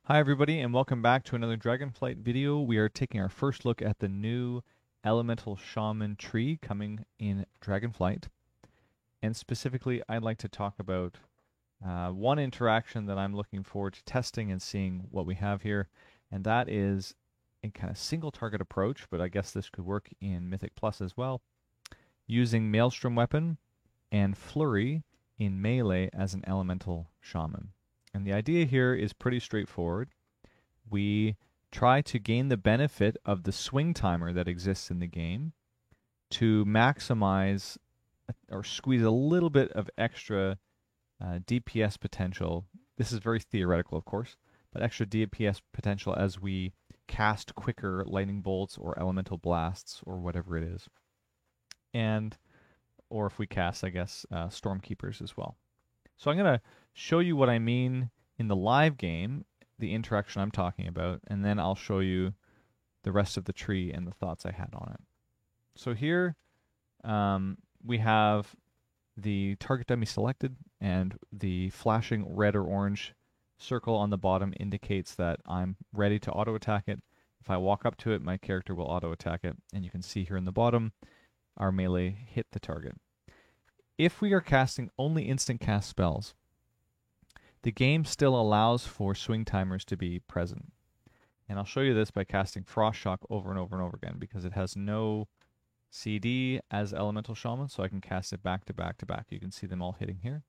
Hi everybody and welcome back to another Dragonflight video. We are taking our first look at the new Elemental Shaman tree coming in Dragonflight. And specifically I'd like to talk about one interaction that I'm looking forward to testing and seeing what we have here. And that is a kind of single target approach, but I guess this could work in Mythic Plus as well, using Maelstrom Weapon and Flurry in melee as an Elemental Shaman. And the idea here is pretty straightforward. We try to gain the benefit of the swing timer that exists in the game to maximize or squeeze a little bit of extra DPS potential. This is very theoretical, of course, but extra DPS potential as we cast quicker lightning bolts or elemental blasts or whatever it is. Or if we cast, I guess, Stormkeepers as well. So I'm going to show you what I mean in the live game, the interaction I'm talking about, and then I'll show you the rest of the tree and the thoughts I had on it. So here we have the target dummy selected, and the flashing red or orange circle on the bottom indicates that I'm ready to auto-attack it. If I walk up to it, my character will auto-attack it, and you can see here in the bottom, our melee hit the target. If we are casting only instant cast spells, the game still allows for swing timers to be present. And I'll show you this by casting Frost Shock over and over and over again, because it has no CD as Elemental Shaman, so I can cast it back to back to back. You can see them all hitting here.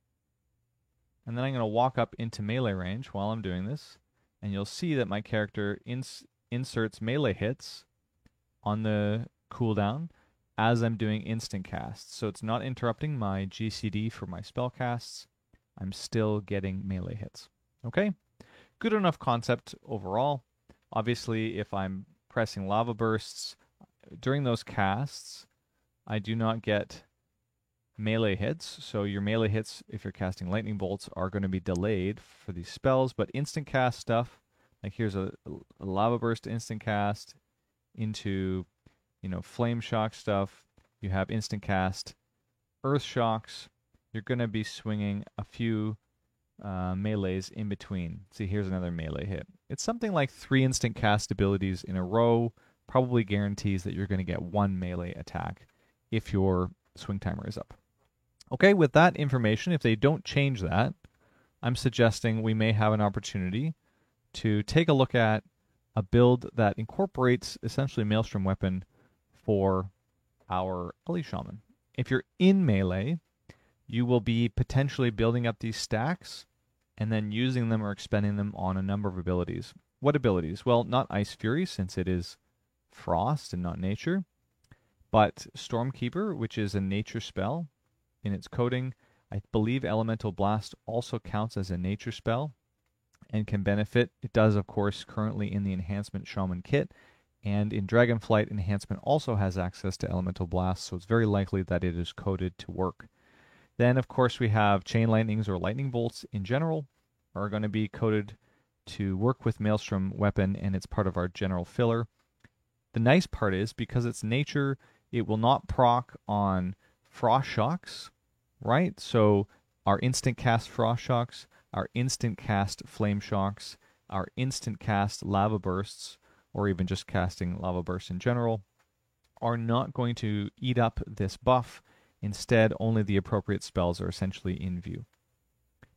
And then I'm going to walk up into melee range while I'm doing this, and you'll see that my character inserts melee hits on the cooldown as I'm doing instant casts. So it's not interrupting my GCD for my spell casts. I'm still getting melee hits. Okay? Good enough concept overall. Obviously, if I'm pressing lava bursts during those casts, I do not get melee hits. So your melee hits, if you're casting lightning bolts, are going to be delayed for these spells. But instant cast stuff, like here's a lava burst instant cast into flame shock stuff. You have instant cast earth shocks. You're going to be swinging a few melees in between. See, here's another melee hit. It's something like 3 instant cast abilities in a row probably guarantees that you're going to get 1 melee attack if your swing timer is up. Okay, with that information, if they don't change that, I'm suggesting we may have an opportunity to take a look at a build that incorporates essentially Maelstrom Weapon for our Ele Shaman. If you're in melee, you will be potentially building up these stacks and then using them or expending them on a number of abilities. What abilities? Well, not Ice Fury, since it is frost and not nature, but Stormkeeper, which is a nature spell in its coding. I believe Elemental Blast also counts as a nature spell and can benefit. It does, of course, currently in the Enhancement Shaman kit, and in Dragonflight, Enhancement also has access to Elemental Blast, so it's very likely that it is coded to work. Then, of course, we have Chain Lightnings or Lightning Bolts in general are going to be coded to work with Maelstrom Weapon, and it's part of our general filler. The nice part is, because it's nature, it will not proc on Frost Shocks, right? So our instant cast Frost Shocks, our instant cast Flame Shocks, our instant cast Lava Bursts, or even just casting Lava Bursts in general, are not going to eat up this buff. Instead, only the appropriate spells are essentially in view.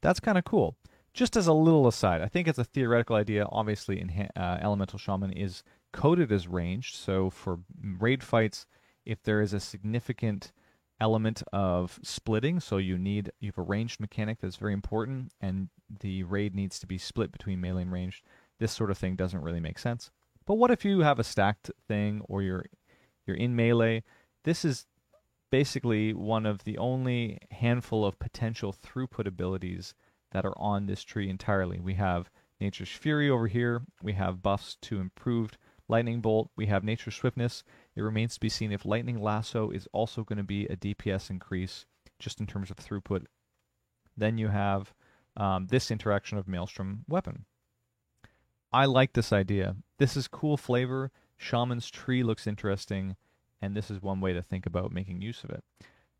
That's kind of cool. Just as a little aside, I think it's a theoretical idea. Obviously, Elemental Shaman is coded as ranged, so for raid fights, if there is a significant element of splitting, so you have a ranged mechanic that's very important, and the raid needs to be split between melee and ranged, this sort of thing doesn't really make sense. But what if you have a stacked thing, or you're in melee? This is basically one of the only handful of potential throughput abilities that are on this tree entirely. We have Nature's Fury over here. We have buffs to improved Lightning Bolt. We have Nature's Swiftness. It remains to be seen if Lightning Lasso is also going to be a DPS increase just in terms of throughput. Then you have this interaction of Maelstrom Weapon. I like this idea. This is cool flavor. Shaman's Tree looks interesting, and this is one way to think about making use of it.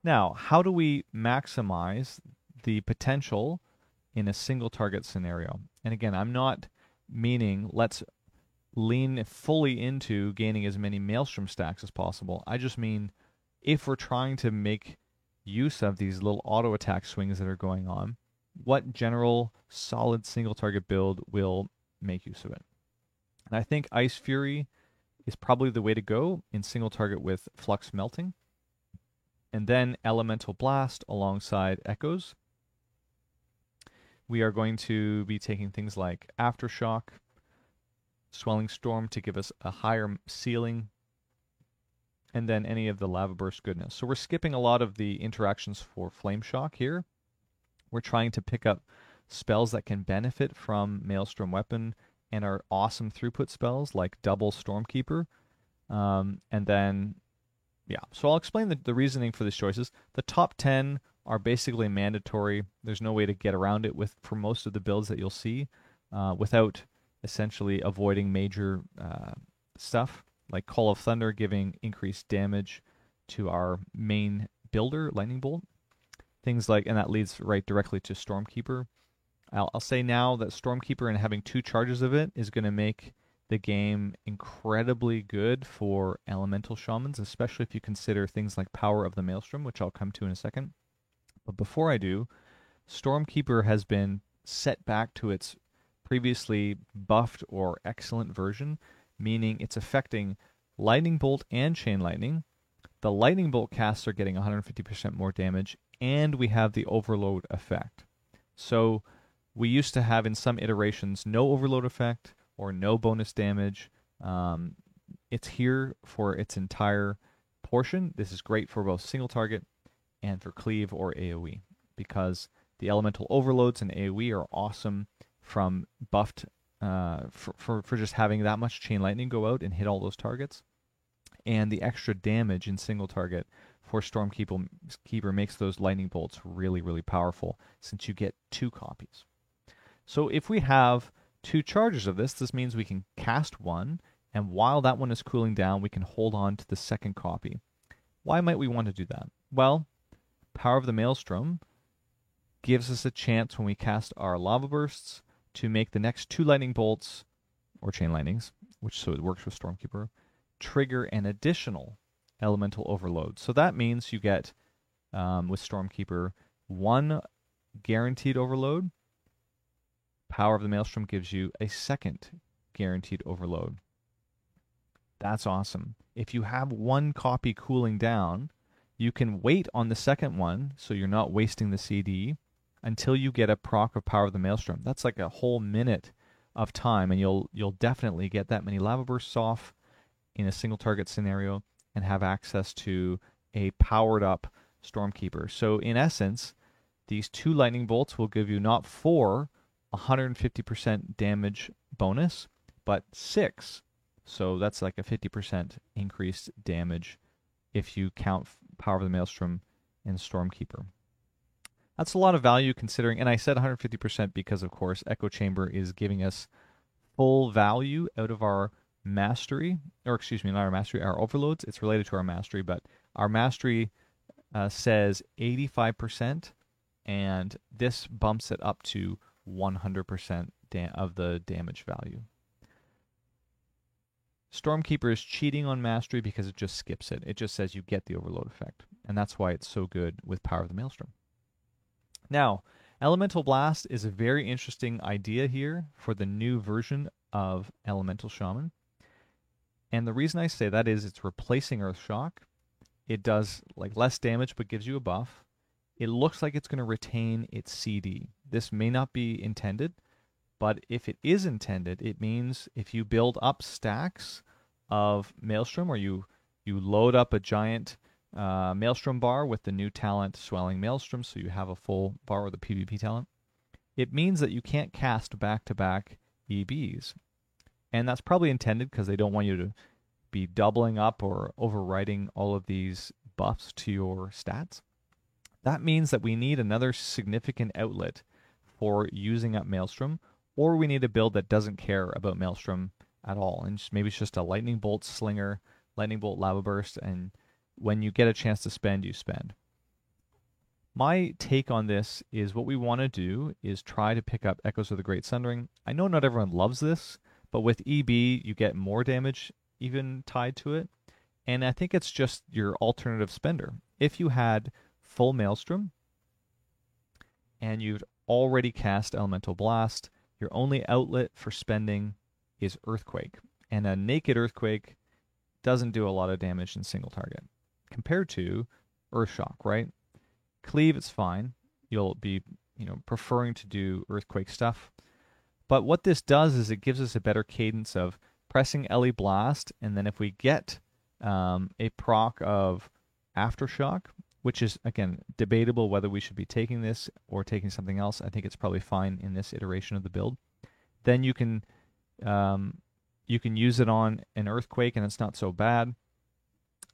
Now, how do we maximize the potential in a single target scenario? And again, I'm not meaning let's lean fully into gaining as many Maelstrom stacks as possible. I just mean if we're trying to make use of these little auto attack swings that are going on, what general solid single target build will make use of it? And I think Ice Fury is probably the way to go in single target with Flux Melting. And then Elemental Blast alongside Echoes. We are going to be taking things like Aftershock, Swelling Storm to give us a higher ceiling, and then any of the Lava Burst goodness. So we're skipping a lot of the interactions for Flame Shock here. We're trying to pick up spells that can benefit from Maelstrom Weapon and are awesome throughput spells like Double Stormkeeper. And then, yeah, so I'll explain the reasoning for these choices. The top 10 are basically mandatory. There's no way to get around it for most of the builds that you'll see without essentially avoiding major stuff, like Call of Thunder giving increased damage to our main builder, Lightning Bolt. Things like, and that leads right directly to Stormkeeper. I'll say now that Stormkeeper and having 2 charges of it is going to make the game incredibly good for Elemental Shamans, especially if you consider things like Power of the Maelstrom, which I'll come to in a second. But before I do, Stormkeeper has been set back to its previously buffed or excellent version, meaning it's affecting Lightning Bolt and Chain Lightning. The Lightning Bolt casts are getting 150% more damage, and we have the Overload effect. So we used to have in some iterations no Overload effect or no bonus damage. It's here for its entire portion. This is great for both single target and for cleave or AoE, because the elemental overloads and AoE are awesome from buffed for just having that much chain lightning go out and hit all those targets. And the extra damage in single target for Stormkeeper makes those lightning bolts really, really powerful, since you get 2 copies. So if we have 2 charges of this means we can cast one, and while that one is cooling down, we can hold on to the second copy. Why might we want to do that? Well, Power of the Maelstrom gives us a chance when we cast our Lava Bursts to make the next 2 lightning bolts, or chain lightnings, which so it works with Stormkeeper, trigger an additional elemental overload. So that means you get, with Stormkeeper, 1 guaranteed overload. Power of the Maelstrom gives you a second guaranteed overload. That's awesome. If you have 1 copy cooling down, you can wait on the second one, so you're not wasting the CD, until you get a proc of Power of the Maelstrom. That's like a whole minute of time, and you'll definitely get that many Lava Bursts off in a single target scenario and have access to a powered up Stormkeeper. So in essence, these 2 lightning bolts will give you not 4 150% damage bonus, but 6. So that's like a 50% increased damage if you count Power of the Maelstrom and Stormkeeper. That's a lot of value considering, and I said 150% because, of course, Echo Chamber is giving us full value out of our mastery, or excuse me, not our mastery, our overloads. It's related to our mastery, but our mastery says 85%, and this bumps it up to 100% of the damage value. Stormkeeper is cheating on mastery because it just skips it. It just says you get the overload effect, and that's why it's so good with Power of the Maelstrom. Now, Elemental Blast is a very interesting idea here for the new version of Elemental Shaman. And the reason I say that is it's replacing Earth Shock. It does like less damage but gives you a buff. It looks like it's going to retain its CD. This may not be intended, but if it is intended, it means if you build up stacks of Maelstrom, or you load up a giant Maelstrom bar with the new talent Swelling Maelstrom, so you have a full bar with a PvP talent, it means that you can't cast back-to-back EBs. And that's probably intended because they don't want you to be doubling up or overwriting all of these buffs to your stats. That means that we need another significant outlet for using up Maelstrom, or we need a build that doesn't care about Maelstrom at all, and maybe it's just a Lightning Bolt Slinger, Lightning Bolt Lava Burst, and when you get a chance to spend, you spend. My take on this is what we want to do is try to pick up Echoes of the Great Sundering. I know not everyone loves this, but with EB, you get more damage even tied to it. And I think it's just your alternative spender. If you had full Maelstrom and you'd already cast Elemental Blast, your only outlet for spending is Earthquake. And a naked Earthquake doesn't do a lot of damage in single target compared to Earthshock, right? Cleave, it's fine. You'll be, preferring to do Earthquake stuff. But what this does is it gives us a better cadence of pressing Ele Blast, and then if we get a proc of Aftershock, which is, again, debatable whether we should be taking this or taking something else. I think it's probably fine in this iteration of the build. Then you can use it on an Earthquake, and it's not so bad.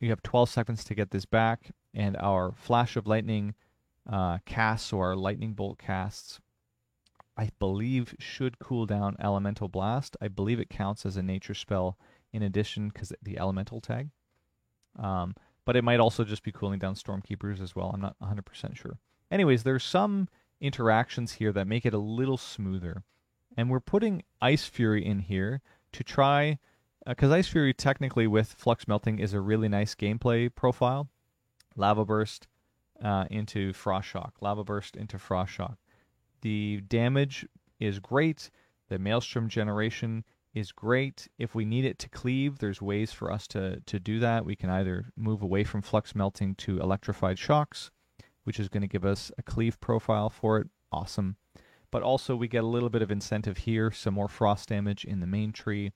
You have 12 seconds to get this back, and our Flash of Lightning casts, or our Lightning Bolt casts, I believe should cool down Elemental Blast. I believe it counts as a nature spell in addition because the Elemental tag. But it might also just be cooling down Stormkeepers as well. I'm not 100% sure. Anyways, there's some interactions here that make it a little smoother. And we're putting Ice Fury in here to try, because Ice Fury technically with Flux Melting is a really nice gameplay profile. Lava Burst into Frost Shock. Lava Burst into Frost Shock. The damage is great. The Maelstrom generation is great. If we need it to cleave, there's ways for us to do that. We can either move away from Flux Melting to Electrified Shocks, which is going to give us a cleave profile for it. Awesome. But also we get a little bit of incentive here, some more frost damage in the main tree,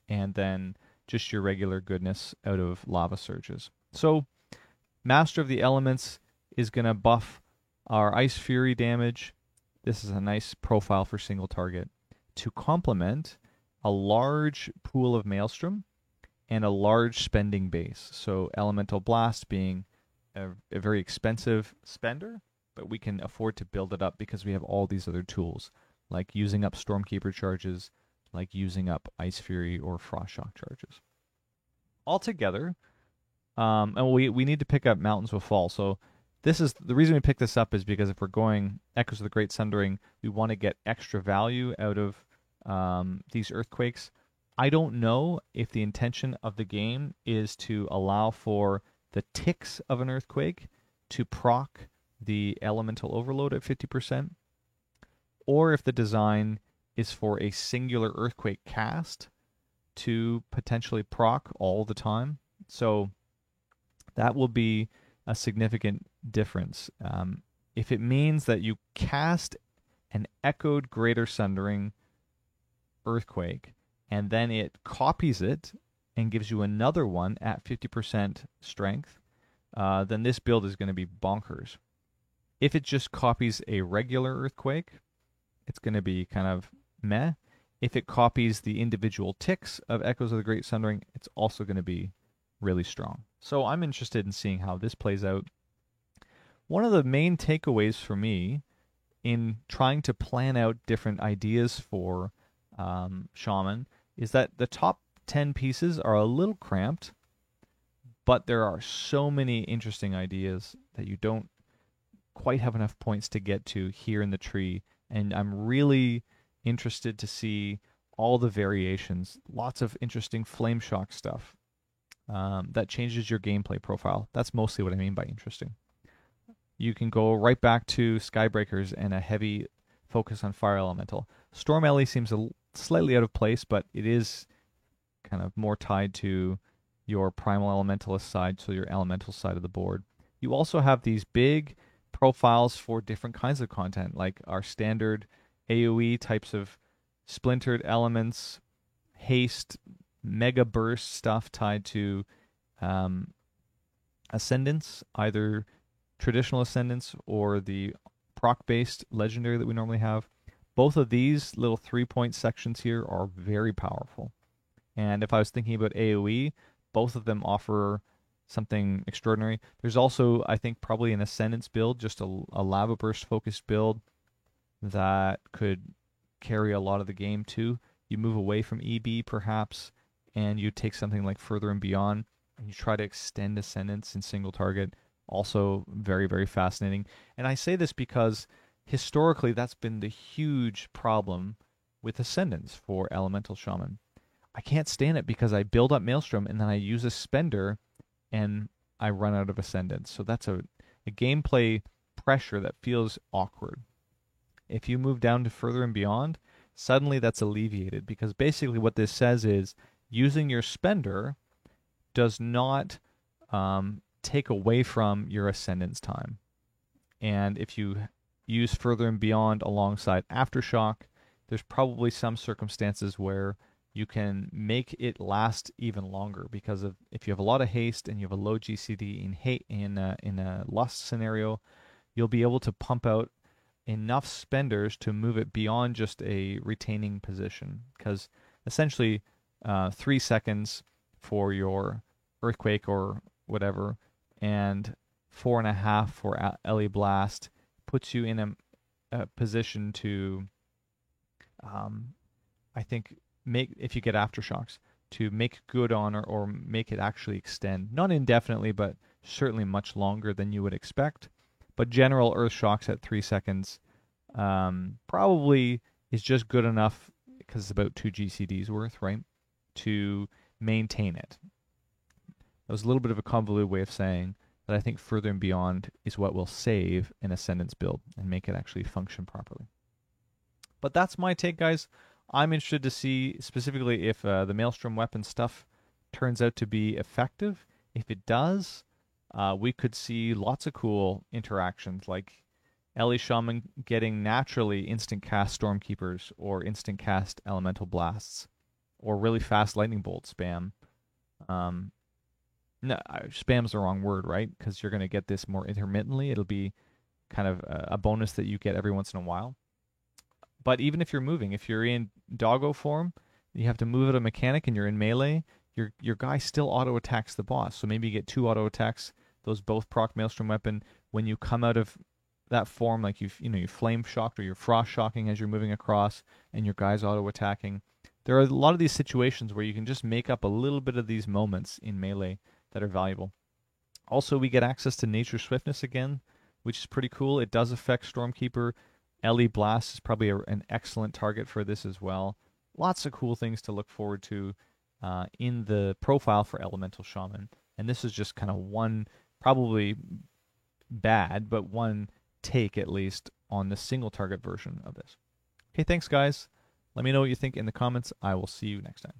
and then just your regular goodness out of Lava Surges. So Master of the Elements is going to buff our Ice Fury damage. This is a nice profile for single target to complement a large pool of Maelstrom and a large spending base. So Elemental Blast being a very expensive spender, but we can afford to build it up because we have all these other tools, like using up Stormkeeper charges, like using up Ice Fury or Frost Shock charges. Altogether, and we need to pick up Mountains Will Fall. So this is the reason we pick this up is because if we're going Echoes of the Great Sundering, we want to get extra value out of these Earthquakes. I don't know if the intention of the game is to allow for the ticks of an Earthquake to proc the Elemental Overload at 50%, or if the design is for a singular Earthquake cast to potentially proc all the time. So that will be a significant difference. If it means that you cast an Echoed Greater Sundering Earthquake, and then it copies it and gives you another one at 50% strength, then this build is going to be bonkers. If it just copies a regular Earthquake, it's going to be kind of meh. If it copies the individual ticks of Echoes of the Great Sundering, it's also going to be really strong. So I'm interested in seeing how this plays out. One of the main takeaways for me in trying to plan out different ideas for Shaman is that the top 10 pieces are a little cramped, but there are so many interesting ideas that you don't quite have enough points to get to here in the tree, and I'm really interested to see all the variations. Lots of interesting Flame Shock stuff that changes your gameplay profile. That's mostly what I mean by interesting. You can go right back to Skybreakers and a heavy focus on Fire Elemental. Storm Ele seems slightly out of place, but it is kind of more tied to your Primal Elementalist side, so your Elemental side of the board. You also have these big profiles for different kinds of content, like our standard AoE types of splintered elements, haste, mega burst stuff tied to Ascendance, either traditional Ascendance or the proc-based legendary that we normally have. Both of these little 3-point sections here are very powerful. And if I was thinking about AoE, both of them offer something extraordinary. There's also, I think, probably an Ascendance build, just a Lava Burst focused build that could carry a lot of the game too. You move away from EB perhaps, and you take something like Further and Beyond, and you try to extend Ascendance in single target. Also very, very fascinating. And I say this because historically that's been the huge problem with Ascendants for Elemental Shaman. I can't stand it because I build up Maelstrom and then I use a spender and I run out of Ascendants. So that's a gameplay pressure that feels awkward. If you move down to Further and Beyond, suddenly that's alleviated because basically what this says is using your spender does not take away from your Ascendance time. And if you use Further and Beyond alongside Aftershock, there's probably some circumstances where you can make it last even longer because of if you have a lot of haste and you have a low GCD in a lust scenario, you'll be able to pump out enough spenders to move it beyond just a retaining position. Because essentially, 3 seconds for your Earthquake or whatever, and 4.5 for Ele Blast puts you in a position to, I think, make if you get Aftershocks to make good on or make it actually extend, not indefinitely, but certainly much longer than you would expect. But general Earth Shocks at 3 seconds probably is just good enough because it's about 2 GCDs worth, right, to maintain it. That was a little bit of a convoluted way of saying that I think Further and Beyond is what will save an Ascendance build and make it actually function properly. But that's my take, guys. I'm interested to see specifically if the Maelstrom weapon stuff turns out to be effective. If it does, we could see lots of cool interactions like Ele Shaman getting naturally instant cast Stormkeepers or instant cast Elemental Blasts or really fast Lightning Bolt spam. No, spam's the wrong word, right? Because you're going to get this more intermittently. It'll be kind of a bonus that you get every once in a while. But even if you're moving, if you're in doggo form, you have to move at a mechanic and you're in melee, your guy still auto attacks the boss. So maybe you get 2 auto attacks. Those both proc Maelstrom weapon. When you come out of that form, like you flame shocked or you're frost shocking as you're moving across, and your guy's auto attacking. There are a lot of these situations where you can just make up a little bit of these moments in melee that are valuable. Also, we get access to Nature Swiftness again, which is pretty cool. It does affect Stormkeeper. Ele Blast is probably an excellent target for this as well. Lots of cool things to look forward to in the profile for Elemental Shaman. And this is just kind of one, probably bad, but one take at least on the single target version of this. Okay, thanks guys. Let me know what you think in the comments. I will see you next time.